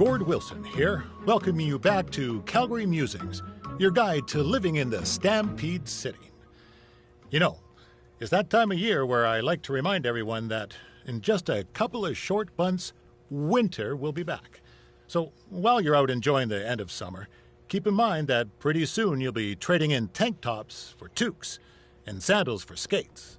Gord Wilson here, welcoming you back to Calgary Musings, your guide to living in the Stampede City. You know, it's that time of year where I like to remind everyone that in just a couple of short months, winter will be back. So while you're out enjoying the end of summer, keep in mind that pretty soon you'll be trading in tank tops for toques and sandals for skates.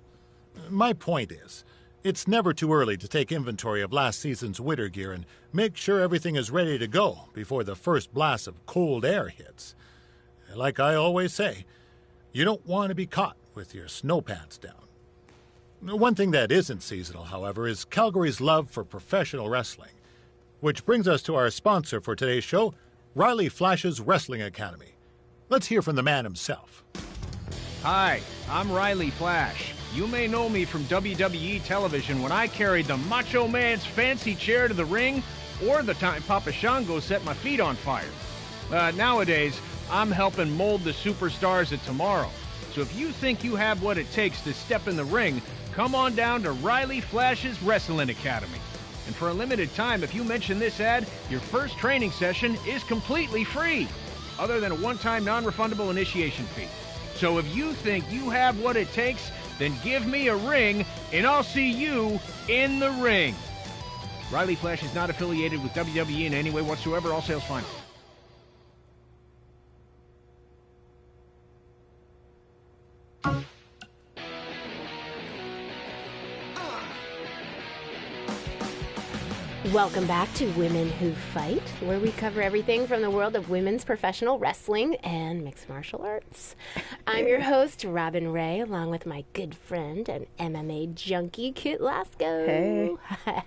My point is, it's never too early to take inventory of last season's winter gear and make sure everything is ready to go before the first blast of cold air hits. Like I always say, you don't want to be caught with your snow pants down. One thing that isn't seasonal, however, is Calgary's love for professional wrestling. Which brings us to our sponsor for today's show, Riley Flash's Wrestling Academy. Let's hear from the man himself. Hi, I'm Riley Flash. You may know me from WWE television when I carried the Macho Man's fancy chair to the ring, or the time Papa Shango set my feet on fire. Nowadays, I'm helping mold the superstars of tomorrow. So if you think you have what it takes to step in the ring, come on down to Riley Flash's Wrestling Academy. And for a limited time, if you mention this ad, your first training session is completely free, other than a one-time non-refundable initiation fee. So if you think you have what it takes, then give me a ring, and I'll see you in the ring. Riley Flash is not affiliated with WWE in any way whatsoever. All sales final. Welcome back to Women Who Fight, where we cover everything from the world of women's professional wrestling and mixed martial arts. I'm your host, Robin Ray, along with my good friend and MMA junkie, Kit Lasco. Hey.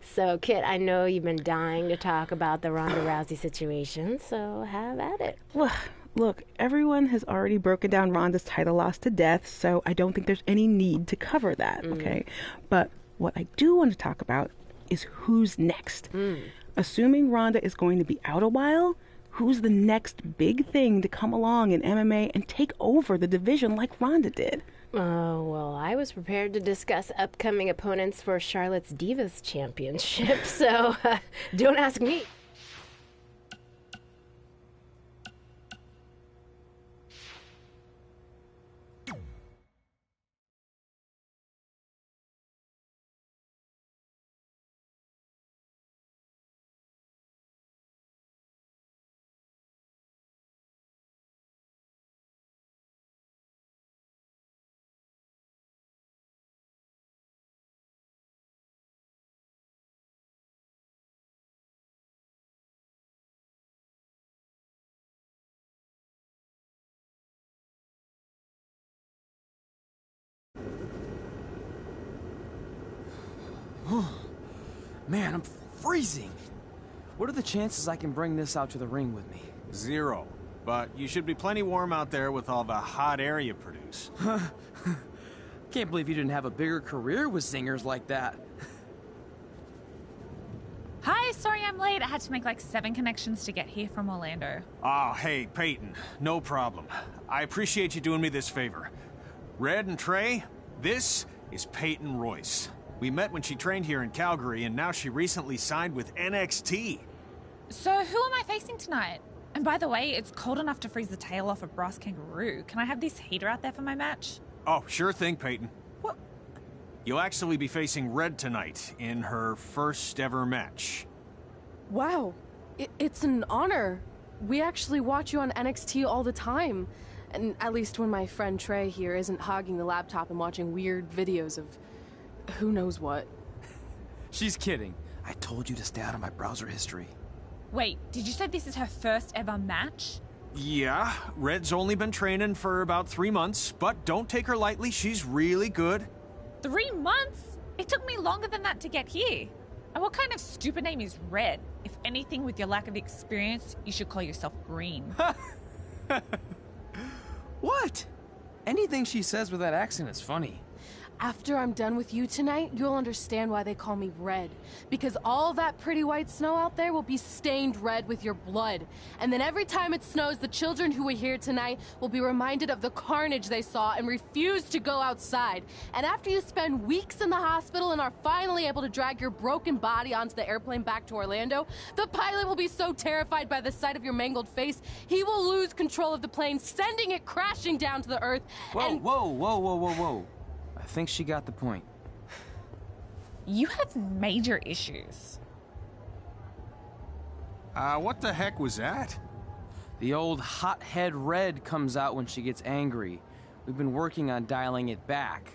So, Kit, I know you've been dying to talk about the Ronda Rousey situation, so have at it. Well, look, everyone has already broken down Ronda's title loss to death, so I don't think there's any need to cover that, okay? But what I do want to talk about is who's next. Assuming Ronda is going to be out a while, who's the next big thing to come along in MMA and take over the division like Ronda did? Oh, well, I was prepared to discuss upcoming opponents for Charlotte's Divas Championship, so don't ask me. Man, I'm freezing. What are the chances I can bring this out to the ring with me? 0. But you should be plenty warm out there with all the hot air you produce. Can't believe you didn't have a bigger career with singers like that. Hi, sorry I'm late. I had to make like 7 connections to get here from Orlando. Oh, hey, Peyton. No problem. I appreciate you doing me this favor. Red and Trey, this is Peyton Royce. We met when she trained here in Calgary, and now she recently signed with NXT. So who am I facing tonight? And by the way, it's cold enough to freeze the tail off a brass kangaroo. Can I have this heater out there for my match? Oh, sure thing, Peyton. What? You'll actually be facing Red tonight in her first ever match. Wow, it's an honor. We actually watch you on NXT all the time. And at least when my friend Trey here isn't hogging the laptop and watching weird videos of who knows what. She's kidding. I told you to stay out of my browser history. Wait, did you say this is her first ever match? Yeah, Red's only been training for about 3 months, but don't take her lightly, she's really good. 3 months? It took me longer than that to get here. And what kind of stupid name is Red? If anything, with your lack of experience, you should call yourself Green. What? Anything she says with that accent is funny. After I'm done with you tonight, you'll understand why they call me Red. Because all that pretty white snow out there will be stained red with your blood. And then every time it snows, the children who were here tonight will be reminded of the carnage they saw and refuse to go outside. And after you spend weeks in the hospital and are finally able to drag your broken body onto the airplane back to Orlando, the pilot will be so terrified by the sight of your mangled face, he will lose control of the plane, sending it crashing down to the earth. Whoa. I think she got the point. You have major issues. What the heck was that? The old hothead Red comes out when she gets angry. We've been working on dialing it back.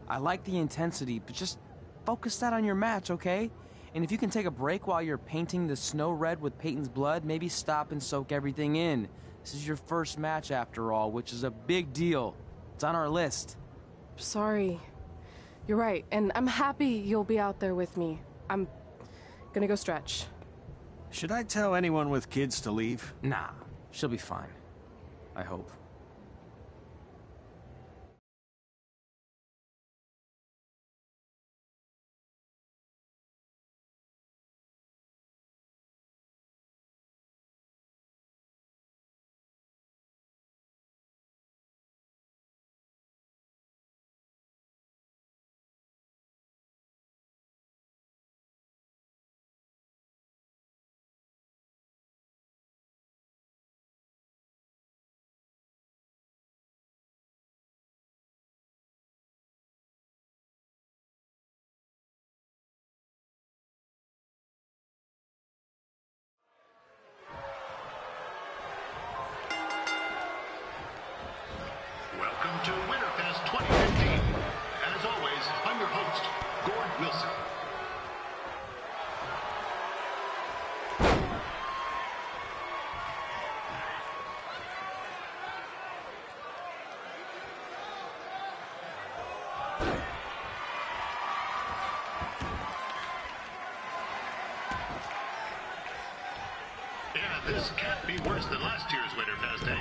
I like the intensity, but just focus that on your match, okay? And if you can take a break while you're painting the snow red with Peyton's blood, maybe stop and soak everything in. This is your first match after all, which is a big deal. It's on our list. Sorry. You're right, and I'm happy you'll be out there with me. I'm gonna go stretch. Should I tell anyone with kids to leave? Nah, she'll be fine. I hope. Welcome to Winterfest 2015. And as always, I'm your host, Gord Wilson. Yeah, this can't be worse than last year's Winterfest, eh?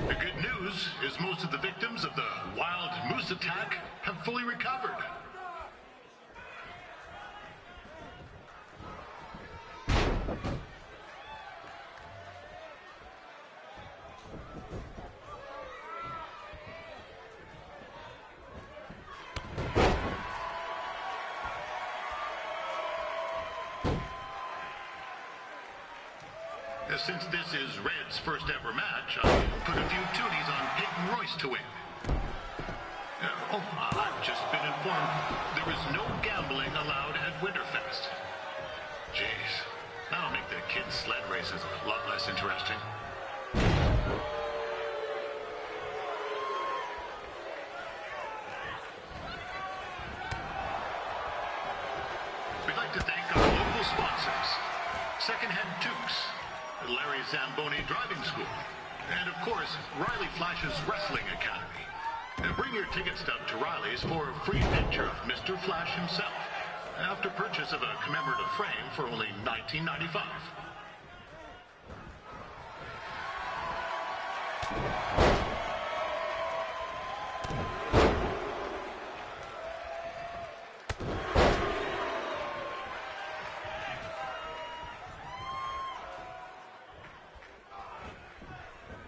The good news is most of the victims of the wild moose attack have fully recovered. Since this is Red's first ever match, I'll put a few toonies on Peyton Royce to win. I've just been informed there is no gambling allowed at Winterfest. Jeez, that'll make the kids' sled races a lot less interesting. We'd like to thank our local sponsors, Secondhand Tukes, Larry Zamboni Driving School, and of course, Riley Flash's Wrestling Academy. Bring your ticket stub to Riley's for a free picture of Mr. Flash himself, after purchase of a commemorative frame for only $19.95.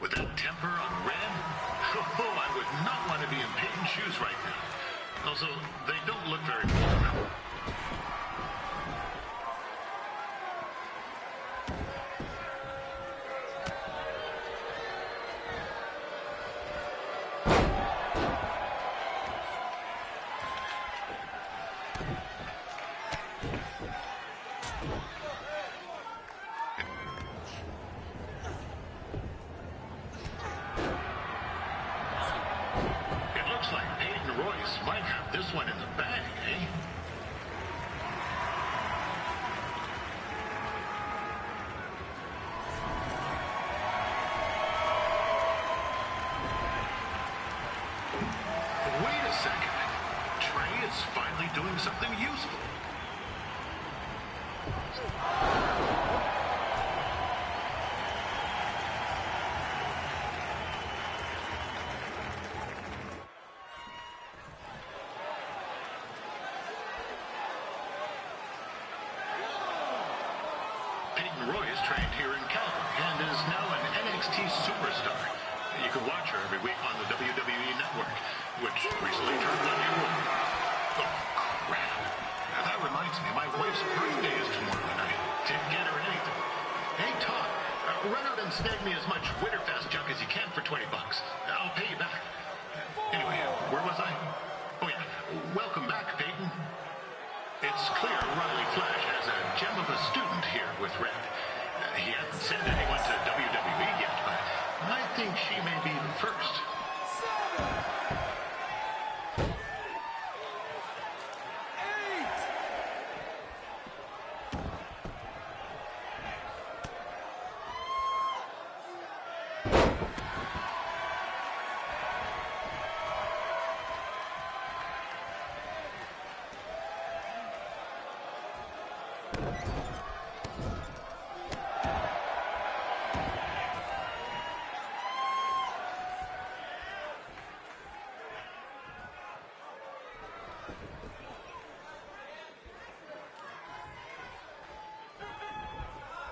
With that temper on Red, I would not want to be in Peyton's shoes right now. Also, they don't look very warm. Might have this one in the bag, eh? Wait a second. Trey is finally doing something useful. Peyton Royce trained here in Calgary and is now an NXT superstar. You can watch her every week on the WWE Network, which recently turned 1 year old. Oh, crap. That reminds me, my wife's birthday is tomorrow, and I didn't get her anything. Hey, Todd, run out and snag me as much Winterfest junk as you can for $20. I'll pay you back. Anyway, where was I? Oh, yeah. Welcome back, Peyton. It's clear Riley Flash has a gem of a student here with Red. He hasn't sent anyone to WWE yet, but I think she may be the first.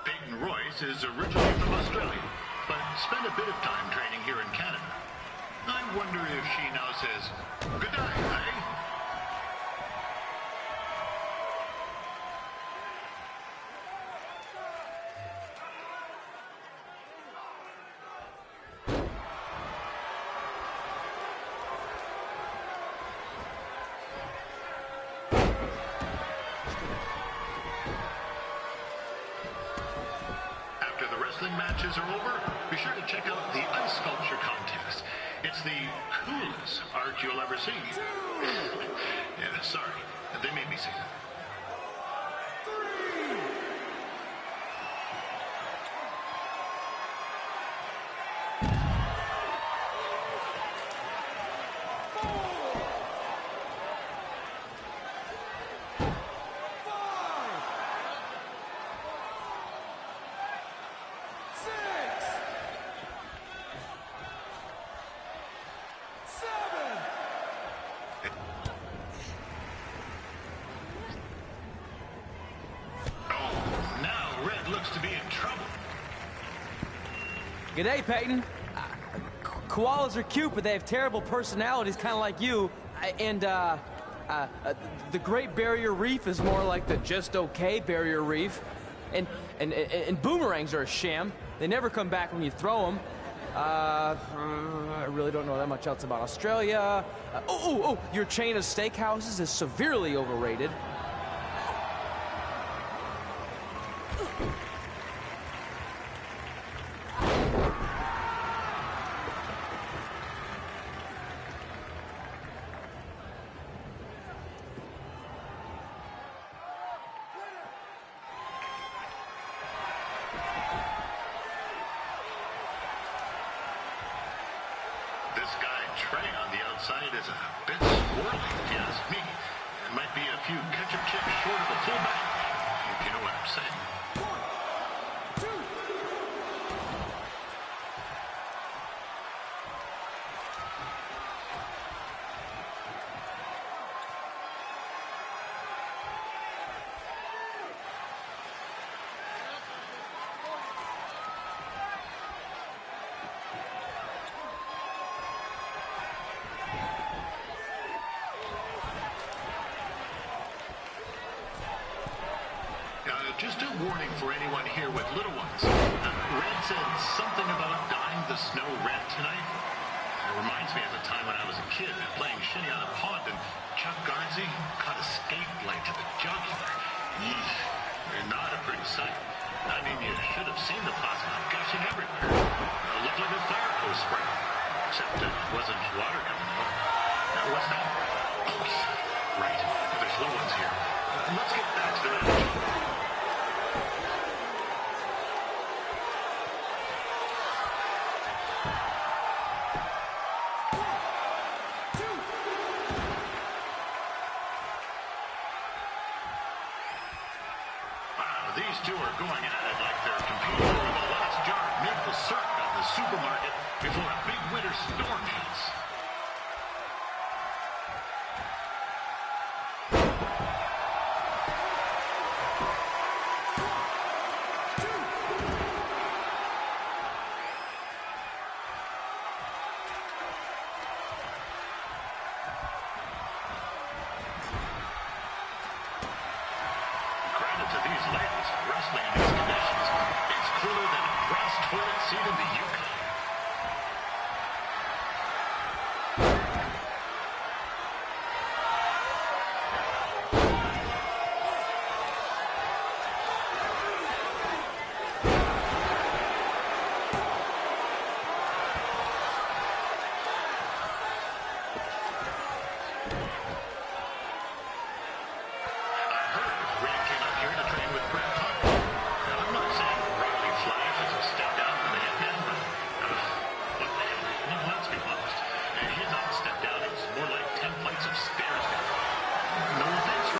Peyton Royce is originally from Australia, but spent a bit of time training here in Canada. I wonder if she now says, good day, eh? Matches are over, be sure to check out the ice sculpture contest. It's the coolest art you'll ever see. Yeah, sorry, they made me say that. To be in trouble. G'day, Peyton. Koalas are cute, but they have terrible personalities, kind of like you. The Great Barrier Reef is more like the just okay Barrier Reef. And boomerangs are a sham. They never come back when you throw them. I really don't know that much else about Australia. Your chain of steakhouses is severely overrated. Side is a bit swirly, if you ask me. It might be a few ketchup chips short of a full bag, if you know what I'm saying. Just a warning for anyone here with little ones. Red said something about dyeing the snow red tonight. It reminds me of the time when I was a kid playing shinny on a pond and Chuck Garnsey caught a skate blade to the jugular. Yeesh, not a pretty sight. I mean, you should have seen the plasma gushing everywhere. It looked like a fire hose spray, except it wasn't water coming out. What's that? Oh, right. There's little ones here. Let's get back to the match. These two are going at it like they're competing for the last jar of maple syrup at the supermarket before a big winter storm hits. credit to these ladies. Wrestling in these conditions is cooler than a grass toilet seat in the Yukon.